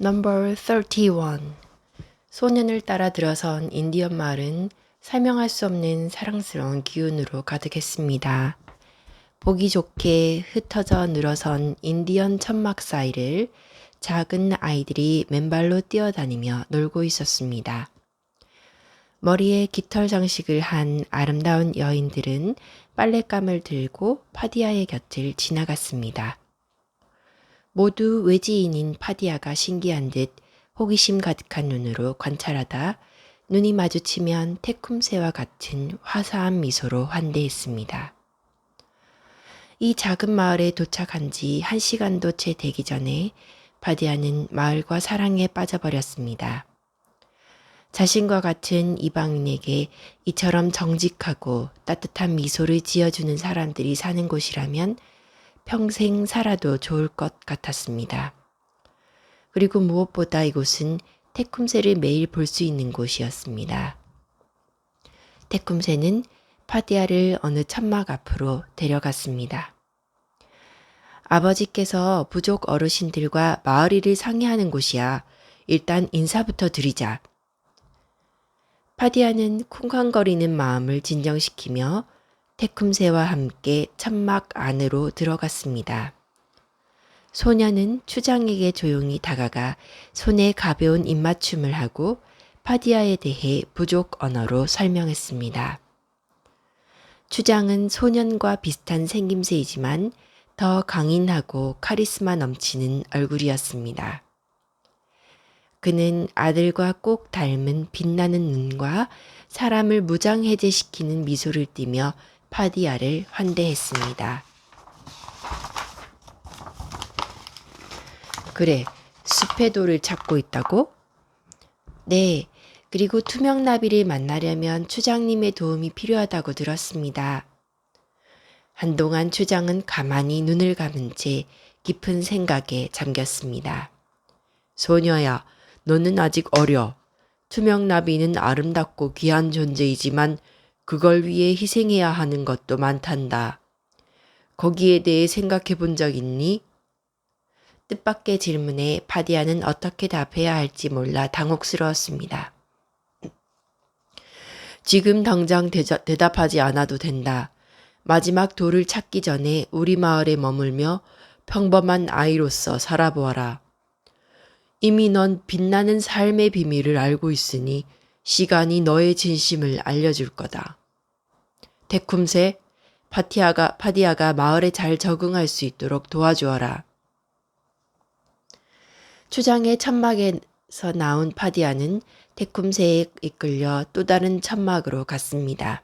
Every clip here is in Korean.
Number 31. 소년을 따라 들어선 인디언 마을은 설명할 수 없는 사랑스러운 기운으로 가득했습니다. 보기 좋게 흩어져 늘어선 인디언 천막 사이를 작은 아이들이 맨발로 뛰어다니며 놀고 있었습니다. 머리에 깃털 장식을 한 아름다운 여인들은 빨랫감을 들고 파디아의 곁을 지나갔습니다. 모두 외지인인 파디아가 신기한 듯 호기심 가득한 눈으로 관찰하다 눈이 마주치면 테쿰새와 같은 화사한 미소로 환대했습니다. 이 작은 마을에 도착한 지 1시간도 채 되기 전에 파디아는 마을과 사랑에 빠져버렸습니다. 자신과 같은 이방인에게 이처럼 정직하고 따뜻한 미소를 지어주는 사람들이 사는 곳이라면 평생 살아도 좋을 것 같았습니다. 그리고 무엇보다 이곳은 테쿰새를 매일 볼 수 있는 곳이었습니다. 테쿰새는 파디아를 어느 천막 앞으로 데려갔습니다. 아버지께서 부족 어르신들과 마을일을 상의하는 곳이야. 일단 인사부터 드리자. 파디아는 쿵쾅거리는 마음을 진정시키며 테쿰새와 함께 천막 안으로 들어갔습니다. 소녀는 추장에게 조용히 다가가 손에 가벼운 입맞춤을 하고 파디아에 대해 부족 언어로 설명했습니다. 추장은 소년과 비슷한 생김새이지만 더 강인하고 카리스마 넘치는 얼굴이었습니다. 그는 아들과 꼭 닮은 빛나는 눈과 사람을 무장해제시키는 미소를 띠며 파디아를 환대했습니다. 그래, 숲의 돌을 찾고 있다고? 네, 그리고 투명나비를 만나려면 추장님의 도움이 필요하다고 들었습니다. 한동안 추장은 가만히 눈을 감은 채 깊은 생각에 잠겼습니다. 소녀야, 너는 아직 어려. 투명나비는 아름답고 귀한 존재이지만 그걸 위해 희생해야 하는 것도 많단다. 거기에 대해 생각해 본 적 있니? 뜻밖의 질문에 파디아는 어떻게 답해야 할지 몰라 당혹스러웠습니다. 지금 당장 대답하지 않아도 된다. 마지막 돌을 찾기 전에 우리 마을에 머물며 평범한 아이로서 살아보아라. 이미 넌 빛나는 삶의 비밀을 알고 있으니 시간이 너의 진심을 알려줄 거다. 테쿰새, 파디아가 마을에 잘 적응할 수 있도록 도와주어라. 추장의 천막에서 나온 파디아는 테쿰새에 이끌려 또 다른 천막으로 갔습니다.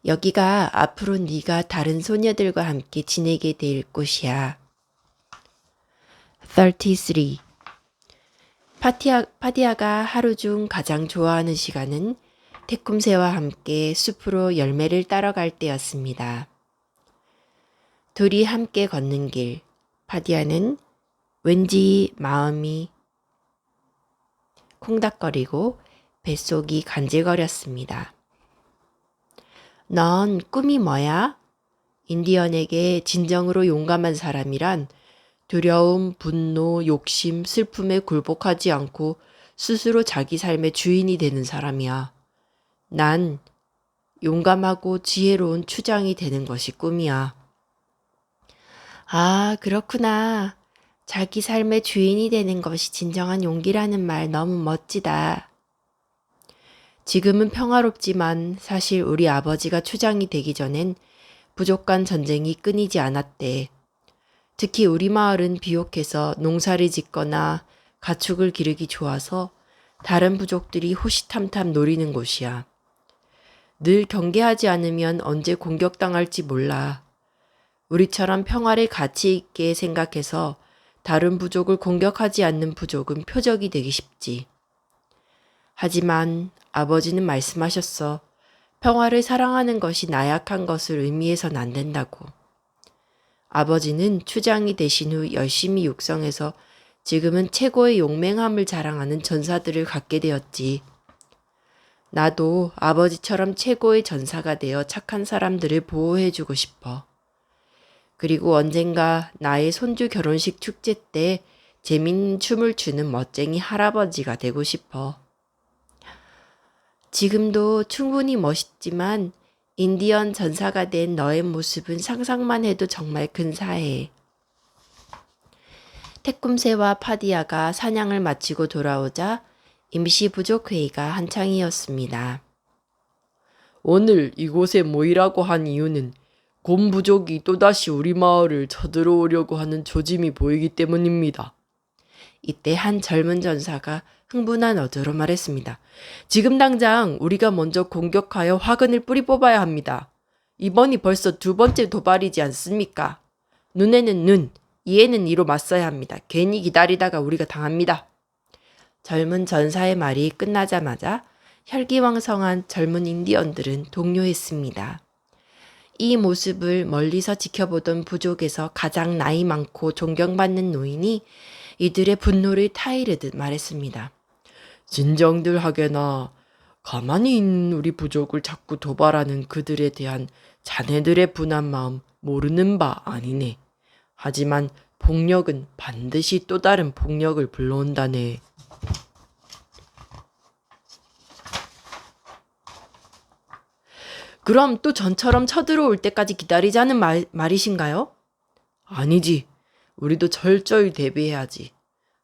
여기가 앞으로 네가 다른 소녀들과 함께 지내게 될 곳이야. 33. 파디아가 하루 중 가장 좋아하는 시간은 테쿰새와 함께 숲으로 열매를 따러 갈 때였습니다. 둘이 함께 걷는 길, 파디아는 왠지 마음이 콩닥거리고 뱃속이 간질거렸습니다. 넌 꿈이 뭐야? 인디언에게 진정으로 용감한 사람이란 두려움, 분노, 욕심, 슬픔에 굴복하지 않고 스스로 자기 삶의 주인이 되는 사람이야. 난 용감하고 지혜로운 추장이 되는 것이 꿈이야. 아, 그렇구나. 자기 삶의 주인이 되는 것이 진정한 용기라는 말 너무 멋지다. 지금은 평화롭지만 사실 우리 아버지가 추장이 되기 전엔 부족 간 전쟁이 끊이지 않았대. 특히 우리 마을은 비옥해서 농사를 짓거나 가축을 기르기 좋아서 다른 부족들이 호시탐탐 노리는 곳이야. 늘 경계하지 않으면 언제 공격당할지 몰라. 우리처럼 평화를 가치 있게 생각해서 다른 부족을 공격하지 않는 부족은 표적이 되기 쉽지. 하지만 아버지는 말씀하셨어. 평화를 사랑하는 것이 나약한 것을 의미해선 안 된다고. 아버지는 추장이 되신 후 열심히 육성해서 지금은 최고의 용맹함을 자랑하는 전사들을 갖게 되었지. 나도 아버지처럼 최고의 전사가 되어 착한 사람들을 보호해주고 싶어. 그리고 언젠가 나의 손주 결혼식 축제 때 재밌는 춤을 추는 멋쟁이 할아버지가 되고 싶어. 지금도 충분히 멋있지만 인디언 전사가 된 너의 모습은 상상만 해도 정말 근사해. 태쿰새와 파디아가 사냥을 마치고 돌아오자 임시 부족회의가 한창이었습니다. 오늘 이곳에 모이라고 한 이유는 곰 부족이 또다시 우리 마을을 쳐들어오려고 하는 조짐이 보이기 때문입니다. 이때 한 젊은 전사가 흥분한 어조로 말했습니다. 지금 당장 우리가 먼저 공격하여 화근을 뿌리 뽑아야 합니다. 이번이 벌써 두 번째 도발이지 않습니까? 눈에는 눈, 이에는 이로 맞서야 합니다. 괜히 기다리다가 우리가 당합니다. 젊은 전사의 말이 끝나자마자 혈기왕성한 젊은 인디언들은 동요했습니다. 이 모습을 멀리서 지켜보던 부족에서 가장 나이 많고 존경받는 노인이 이들의 분노를 타이르듯 말했습니다. 진정들 하게나 가만히 있는 우리 부족을 자꾸 도발하는 그들에 대한 자네들의 분한 마음 모르는 바 아니네. 하지만 폭력은 반드시 또 다른 폭력을 불러온다네. 그럼 또 전처럼 쳐들어올 때까지 기다리자는 말이신가요? 아니지. 우리도 철저히 대비해야지.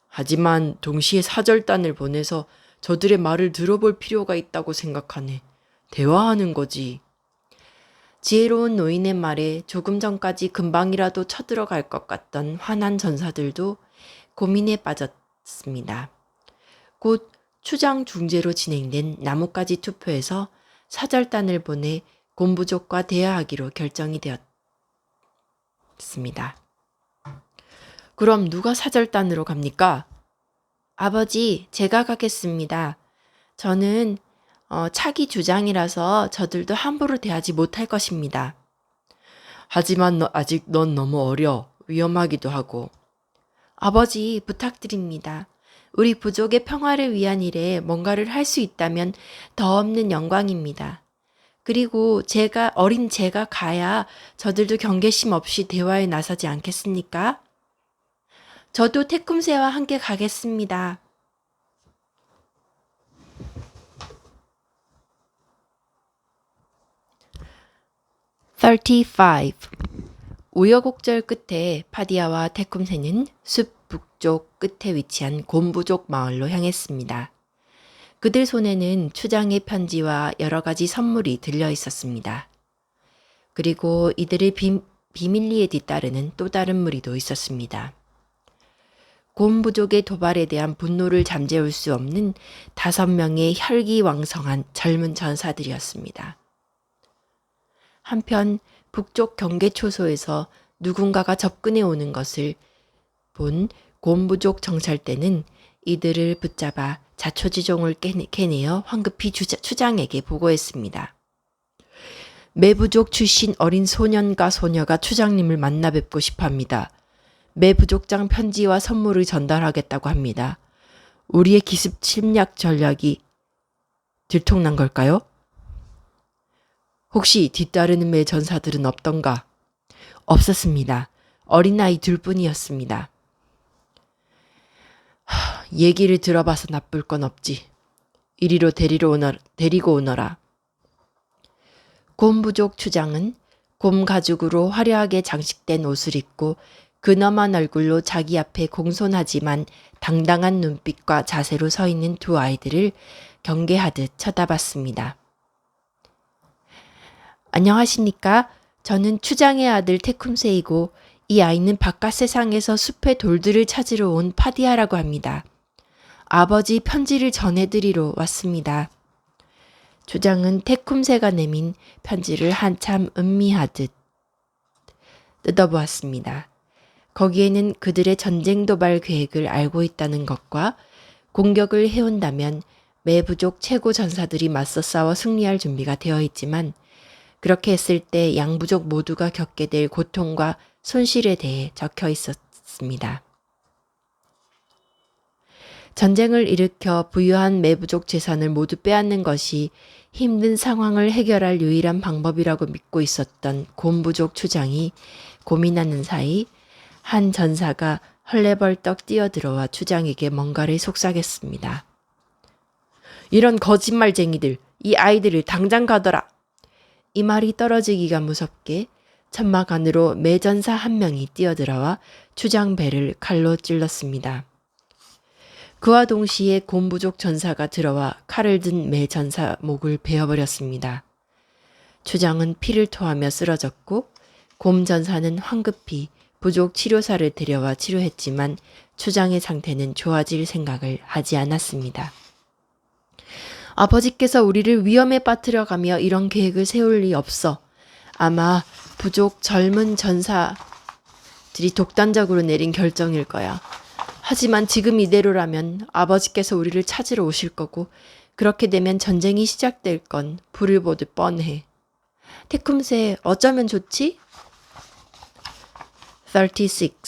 하지만 동시에 사절단을 보내서 저들의 말을 들어볼 필요가 있다고 생각하네. 대화하는 거지. 지혜로운 노인의 말에 조금 전까지 금방이라도 쳐들어갈 것 같던 화난 전사들도 고민에 빠졌습니다. 곧 추장 중재로 진행된 나뭇가지 투표에서 사절단을 보내 곰부족과 대화하기로 결정이 되었습니다. 그럼 누가 사절단으로 갑니까? 아버지, 제가 가겠습니다. 저는 차기 주장이라서 저들도 함부로 대하지 못할 것입니다. 하지만 아직 넌 너무 어려. 위험하기도 하고. 아버지, 부탁드립니다. 우리 부족의 평화를 위한 일에 뭔가를 할 수 있다면 더 없는 영광입니다. 그리고 어린 제가 가야 저들도 경계심 없이 대화에 나서지 않겠습니까? 저도 태쿰새와 함께 가겠습니다. 우여곡절 끝에 파디아와 태쿰새는 숲 북쪽 끝에 위치한 곰부족 마을로 향했습니다. 그들 손에는 추장의 편지와 여러 가지 선물이 들려 있었습니다. 그리고 이들의 비밀리에 뒤따르는 또 다른 무리도 있었습니다. 곰부족의 도발에 대한 분노를 잠재울 수 없는 5명의 혈기왕성한 젊은 전사들이었습니다. 한편 북쪽 경계초소에서 누군가가 접근해 오는 것을 본 곰부족 정찰대는 이들을 붙잡아 자초지종을 캐내어 황급히 추장에게 보고했습니다. 매부족 출신 어린 소년과 소녀가 추장님을 만나 뵙고 싶어합니다. 매부족장 편지와 선물을 전달하겠다고 합니다. 우리의 기습 침략 전략이 들통난 걸까요? 혹시 뒤따르는 매 전사들은 없던가? 없었습니다. 어린아이 둘뿐이었습니다. 얘기를 들어봐서 나쁠 건 없지. 이리로 데리고 오너라. 곰부족 추장은 곰 가죽으로 화려하게 장식된 옷을 입고 근엄한 얼굴로 자기 앞에 공손하지만 당당한 눈빛과 자세로 서 있는 두 아이들을 경계하듯 쳐다봤습니다. 안녕하십니까? 저는 추장의 아들 태쿰새이고 이 아이는 바깥 세상에서 숲의 돌들을 찾으러 온 파디아라고 합니다. 아버지 편지를 전해드리러 왔습니다. 추장은 태쿰새가 내민 편지를 한참 음미하듯 뜯어보았습니다. 거기에는 그들의 전쟁 도발 계획을 알고 있다는 것과 공격을 해온다면 매부족 최고 전사들이 맞서 싸워 승리할 준비가 되어 있지만 그렇게 했을 때 양부족 모두가 겪게 될 고통과 손실에 대해 적혀 있었습니다. 전쟁을 일으켜 부유한 매부족 재산을 모두 빼앗는 것이 힘든 상황을 해결할 유일한 방법이라고 믿고 있었던 곰부족 추장이 고민하는 사이 한 전사가 헐레벌떡 뛰어들어와 추장에게 뭔가를 속삭였습니다. 이런 거짓말쟁이들, 이 아이들을 당장 가둬라. 이 말이 떨어지기가 무섭게 천막 안으로 매전사 한 명이 뛰어들어와 추장 배를 칼로 찔렀습니다. 그와 동시에 곰부족 전사가 들어와 칼을 든 매전사 목을 베어버렸습니다. 추장은 피를 토하며 쓰러졌고 곰 전사는 황급히 부족 치료사를 데려와 치료했지만 추장의 상태는 좋아질 생각을 하지 않았습니다. 아버지께서 우리를 위험에 빠뜨려가며 이런 계획을 세울 리 없어. 아마 부족 젊은 전사들이 독단적으로 내린 결정일 거야. 하지만 지금 이대로라면 아버지께서 우리를 찾으러 오실 거고 그렇게 되면 전쟁이 시작될 건 불을 보듯 뻔해. 테쿰세 어쩌면 좋지? 36.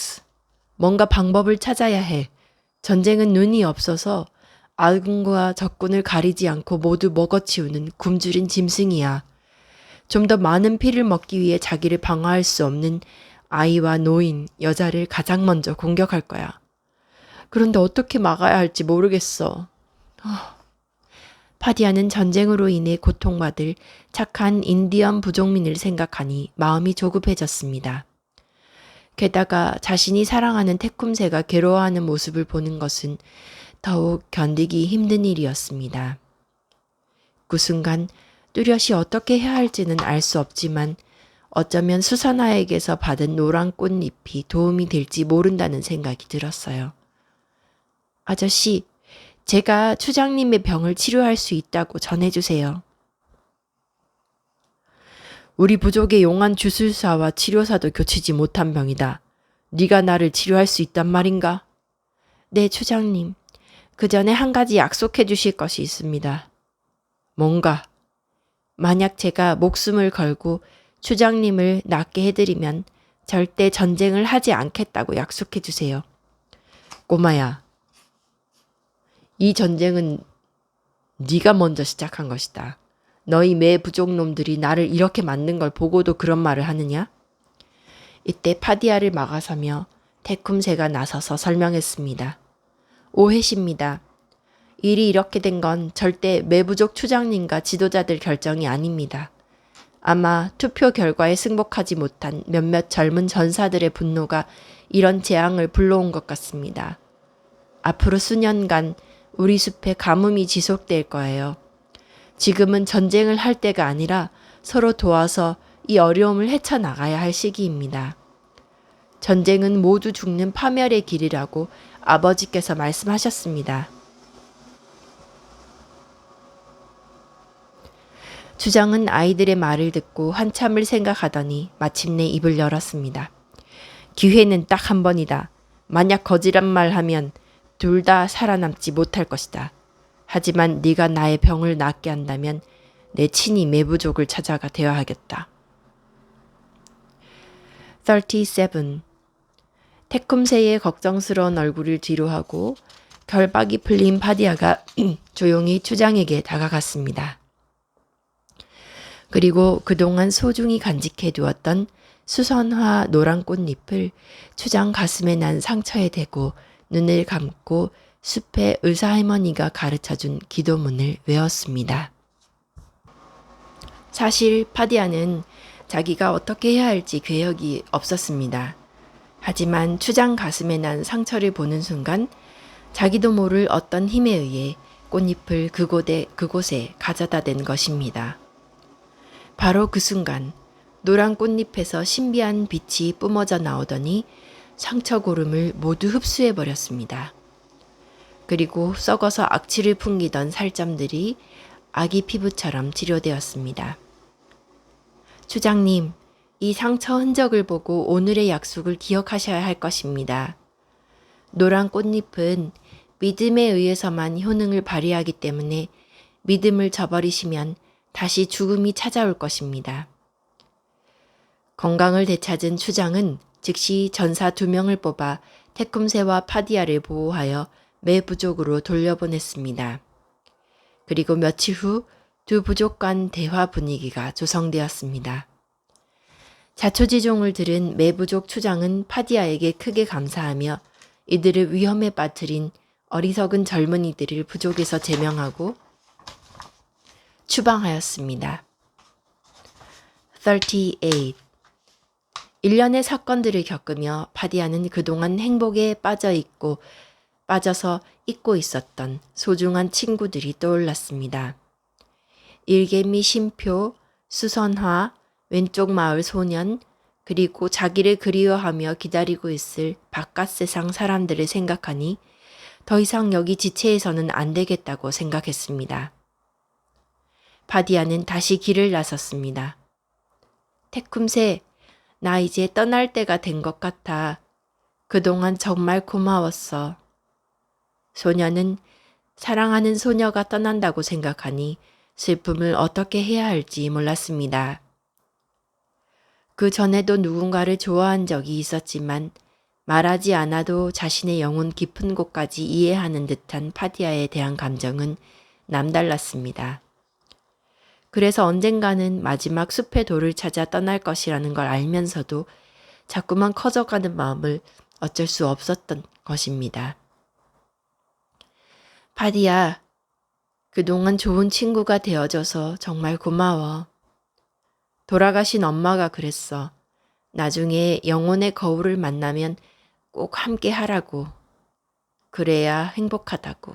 뭔가 방법을 찾아야 해. 전쟁은 눈이 없어서 아군과 적군을 가리지 않고 모두 먹어치우는 굶주린 짐승이야. 좀 더 많은 피를 먹기 위해 자기를 방어할 수 없는 아이와 노인, 여자를 가장 먼저 공격할 거야. 그런데 어떻게 막아야 할지 모르겠어. 파디아는 전쟁으로 인해 고통받을 착한 인디언 부족민을 생각하니 마음이 조급해졌습니다. 게다가 자신이 사랑하는 테쿰세가 괴로워하는 모습을 보는 것은 더욱 견디기 힘든 일이었습니다. 그 순간 뚜렷이 어떻게 해야 할지는 알 수 없지만 어쩌면 수선화에게서 받은 노란 꽃잎이 도움이 될지 모른다는 생각이 들었어요. 아저씨, 제가 추장님의 병을 치료할 수 있다고 전해주세요. 우리 부족의 용한 주술사와 치료사도 고치지 못한 병이다. 네가 나를 치료할 수 있단 말인가? 네, 추장님. 그 전에 한 가지 약속해 주실 것이 있습니다. 뭔가? 만약 제가 목숨을 걸고 추장님을 낫게 해드리면 절대 전쟁을 하지 않겠다고 약속해 주세요. 꼬마야, 이 전쟁은 네가 먼저 시작한 것이다. 너희 매 부족놈들이 나를 이렇게 맞는 걸 보고도 그런 말을 하느냐? 이때 파디아를 막아서며 테쿰세가 나서서 설명했습니다. 오해십니다. 일이 이렇게 된 건 절대 매부족 추장님과 지도자들 결정이 아닙니다. 아마 투표 결과에 승복하지 못한 몇몇 젊은 전사들의 분노가 이런 재앙을 불러온 것 같습니다. 앞으로 수년간 우리 숲에 가뭄이 지속될 거예요. 지금은 전쟁을 할 때가 아니라 서로 도와서 이 어려움을 헤쳐나가야 할 시기입니다. 전쟁은 모두 죽는 파멸의 길이라고 아버지께서 말씀하셨습니다. 주장은 아이들의 말을 듣고 한참을 생각하더니 마침내 입을 열었습니다. 기회는 딱 한 번이다. 만약 거짓한 말 하면 둘 다 살아남지 못할 것이다. 하지만 네가 나의 병을 낫게 한다면 내 친히 매부족을 찾아가 대화하겠다. 37. 테쿰세의 걱정스러운 얼굴을 뒤로하고 결박이 풀린 파디아가 조용히 추장에게 다가갔습니다. 그리고 그동안 소중히 간직해 두었던 수선화 노란 꽃잎을 추장 가슴에 난 상처에 대고 눈을 감고 숲의 의사 할머니가 가르쳐준 기도문을 외웠습니다. 사실 파디아는 자기가 어떻게 해야 할지 계획이 없었습니다. 하지만 추장 가슴에 난 상처를 보는 순간 자기도 모를 어떤 힘에 의해 꽃잎을 그곳에 가져다 댄 것입니다. 바로 그 순간 노란 꽃잎에서 신비한 빛이 뿜어져 나오더니 상처고름을 모두 흡수해버렸습니다. 그리고 썩어서 악취를 풍기던 살점들이 아기 피부처럼 치료되었습니다. 추장님, 이 상처 흔적을 보고 오늘의 약속을 기억하셔야 할 것입니다. 노란 꽃잎은 믿음에 의해서만 효능을 발휘하기 때문에 믿음을 저버리시면 다시 죽음이 찾아올 것입니다. 건강을 되찾은 추장은 즉시 전사 2명을 뽑아 테쿰세와 파디아를 보호하여 매부족으로 돌려보냈습니다. 그리고 며칠 후 두 부족 간 대화 분위기가 조성되었습니다. 자초지종을 들은 매부족 추장은 파디아에게 크게 감사하며 이들을 위험에 빠뜨린 어리석은 젊은이들을 부족에서 제명하고 추방하였습니다. 38. 일련의 사건들을 겪으며 파디아는 그동안 행복에 빠져서 잊고 있었던 소중한 친구들이 떠올랐습니다. 일개미 심표, 수선화, 왼쪽 마을 소년, 그리고 자기를 그리워하며 기다리고 있을 바깥 세상 사람들을 생각하니 더 이상 여기 지체해서는 안 되겠다고 생각했습니다. 파디아는 다시 길을 나섰습니다. 테쿰새, 나 이제 떠날 때가 된 것 같아. 그동안 정말 고마웠어. 소녀는 사랑하는 소녀가 떠난다고 생각하니 슬픔을 어떻게 해야 할지 몰랐습니다. 그 전에도 누군가를 좋아한 적이 있었지만 말하지 않아도 자신의 영혼 깊은 곳까지 이해하는 듯한 파디아에 대한 감정은 남달랐습니다. 그래서 언젠가는 마지막 숲의 돌을 찾아 떠날 것이라는 걸 알면서도 자꾸만 커져가는 마음을 어쩔 수 없었던 것입니다. 파디아, 그동안 좋은 친구가 되어줘서 정말 고마워. 돌아가신 엄마가 그랬어. 나중에 영혼의 거울을 만나면 꼭 함께 하라고. 그래야 행복하다고.